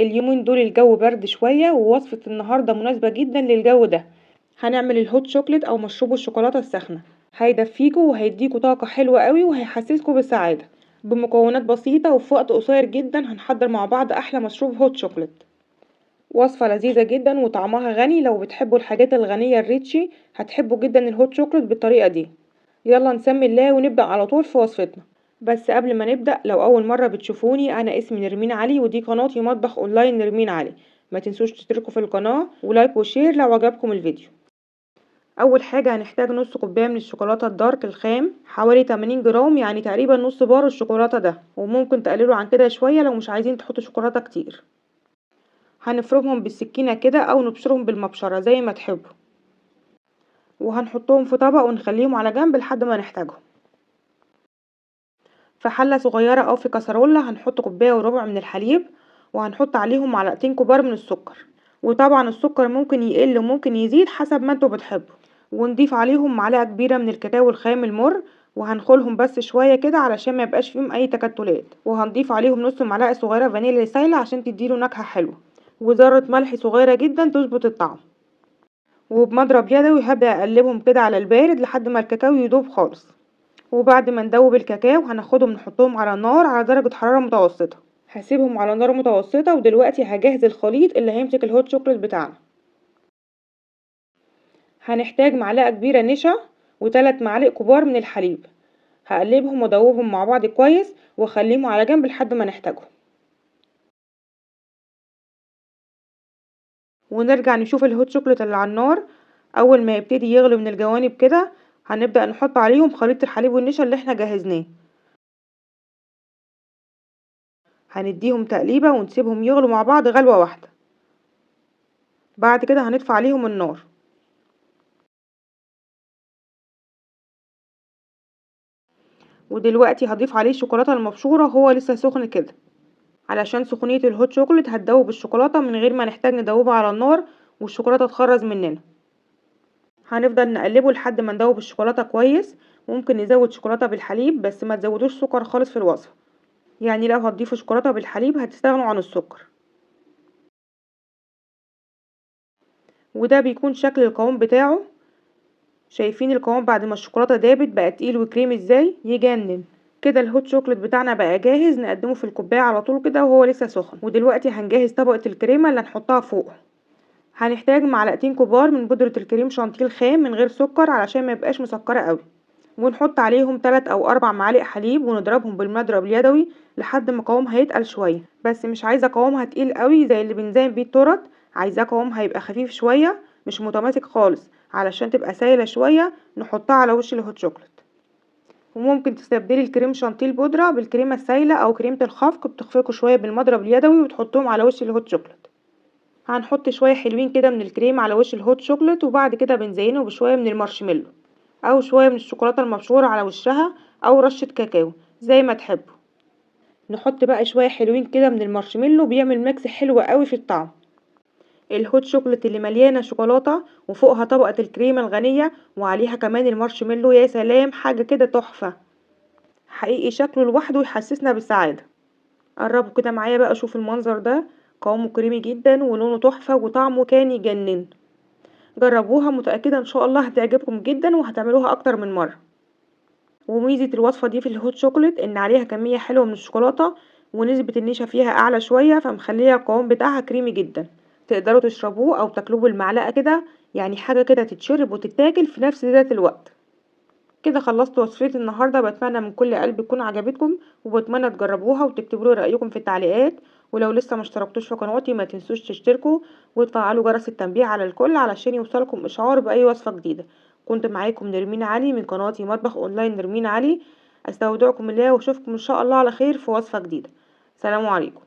اليومين دول الجو برد شوية، ووصفة النهاردة مناسبة جدا للجو ده. هنعمل الهوت شوكليت او مشروب الشوكولاتة الساخنة. هيدفيكوا وهيديكوا طاقة حلوة قوي وهيحسسكوا بالسعادة. بمكونات بسيطة وفي وقت قصير جدا هنحضر مع بعض احلى مشروب هوت شوكليت. وصفة لذيذة جدا وطعمها غني، لو بتحبوا الحاجات الغنية الريتشي هتحبوا جدا الهوت شوكليت بالطريقة دي. يلا نسمي الله ونبدأ على طول في وصفتنا. بس قبل ما نبدأ، لو أول مرة بتشوفوني، أنا اسمي نرمين علي ودي قناتي مطبخ أونلاين نرمين علي. ما تنسوش تشتركوا في القناة ولايك وشير لو عجبكم الفيديو. أول حاجة هنحتاج نص كوباية من الشوكولاتة الدارك الخام، حوالي 80 جرام، يعني تقريبا نص بار الشوكولاتة ده، وممكن تقللوا عن كده شوية لو مش عايزين تحطوا شوكولاتة كتير. هنفرمهم بالسكينة كده أو نبشرهم بالمبشرة زي ما تحبوا، وهنحطهم في طبق ونخليهم على جنب لحد ما نحتاجهم. في حلة صغيرة أو في كسرولة هنحط كوباية وربع من الحليب، وهنحط عليهم معلقتين كبار من السكر، وطبعا السكر ممكن يقل وممكن يزيد حسب ما انتوا بتحبوا. ونضيف عليهم معلقة كبيرة من الكاكاو الخام المر، وهنخلهم بس شوية كده علشان ما يبقاش فيهم اي تكتلات، وهنضيف عليهم نص معلقة صغيرة فانيليا سايلة عشان تديله نكهة حلوة، وذرة ملح صغيرة جدا تظبط الطعم. وبمضرب يدوي هبدأ اقلبهم كده على البارد لحد ما الكاكاو يدوب خالص. وبعد ما ندوب الكاكاو هناخدهم نحطهم على النار على درجة حرارة متوسطة. هسيبهم على نار متوسطة، ودلوقتي هجهز الخليط اللي هيمسك الهوت شوكليت بتاعنا. هنحتاج معلقة كبيرة نشا و3 معالق كبار من الحليب. هقلبهم وادوبهم مع بعض كويس واخليهم على جنب لحد ما نحتاجهم. ونرجع نشوف الهوت شوكليت اللي على النار. اول ما يبتدي يغلي من الجوانب كده هنبدأ نحط عليهم خليط الحليب والنشا اللي احنا جهزناه. هنديهم تقليبة ونسيبهم يغلوا مع بعض غلوة واحدة. بعد كده هنطفي عليهم النار. ودلوقتي هضيف عليه الشوكولاتة المبشورة وهو لسه سخن كده، علشان سخونية الهوت شوكليت هتدوب الشوكولاتة من غير ما نحتاج ندوبها على النار والشوكولاتة تخرز مننا. هنفضل نقلبه لحد ما ندوب الشوكولاتة كويس. ممكن نزود شوكولاتة بالحليب بس ما تزودوش سكر خالص في الوصفة، يعني لو هتضيفوا شوكولاتة بالحليب هتستغنوا عن السكر. وده بيكون شكل القوام بتاعه. شايفين القوام بعد ما الشوكولاتة دابت بقى تقيل وكريمي ازاي؟ يجنن. كده الهوت شوكليت بتاعنا بقى جاهز، نقدمه في الكوباية على طول كده وهو لسه سخن. ودلوقتي هنجهز طبقة الكريمة اللي هنحطها فوق. هنحتاج معلقتين كبار من بودرة الكريم شانتيه الخام من غير سكر علشان ما يبقاش مسكرة قوي، ونحط عليهم 3 أو 4 معالق حليب ونضربهم بالمضرب اليدوي لحد ما قوامها يتقل شوية. بس مش عايزة قوامها تقيل قوي زي اللي بنزين بيه التورت، عايزاه قوامها يبقى خفيف شوية مش متماسك خالص علشان تبقى سايلة شوية نحطها على وش الهوت شوكليت. وممكن تستبدلي الكريم شانتيه البودرة بالكريمة السايلة أو كريمة الخفق، بتخفقوا شوية بالمضرب اليدوي وتحطوهم على وش الهوت شوكليت. هنحط شوية حلوين كده من الكريم على وش الهوت شوكليت، وبعد كده بنزينه بشوية من المارشميلو او شوية من الشوكولاتة المبشورة على وشها او رشة كاكاو زي ما تحبوا. نحط بقى شوية حلوين كده من المارشميلو، بيعمل ميكس حلو قوي في الطعم. الهوت شوكليت اللي مليانة شوكولاتة وفوقها طبقة الكريمة الغنية وعليها كمان المارشميلو، يا سلام، حاجة كده تحفة حقيقي، شكله لوحده يحسسنا بالسعادة. قربوا كده معايا بقى، شوف المنظر ده، قوامه كريمي جدا ولونه تحفة وطعمه كان يجنن. جربوها، متأكدة ان شاء الله هتعجبكم جدا وهتعملوها اكتر من مرة. وميزة الوصفة دي في الهوت شوكليت ان عليها كمية حلوة من الشوكولاتة ونسبة النشا فيها اعلى شوية، فمخلية القوام بتاعها كريمي جدا. تقدروا تشربوه او تاكلوه بالمعلقة كده، يعني حاجة كده تتشرب وتتاكل في نفس ذات الوقت. كده خلصت وصفتي النهاردة، بتمنى من كل قلب تكون عجبتكم، وبتمنى تجربوها وتكتبوا لي رأيكم في التعليقات. ولو لسه ما اشتركتوش في قناتي ما تنسوش تشتركوا وتفعلوا جرس التنبيه على الكل علشان يوصلكم اشعار باي وصفة جديدة. كنت معاكم نرمين علي من قناتي مطبخ اونلاين نرمين علي. استودعكم الله واشوفكم ان شاء الله على خير في وصفة جديدة. سلام عليكم.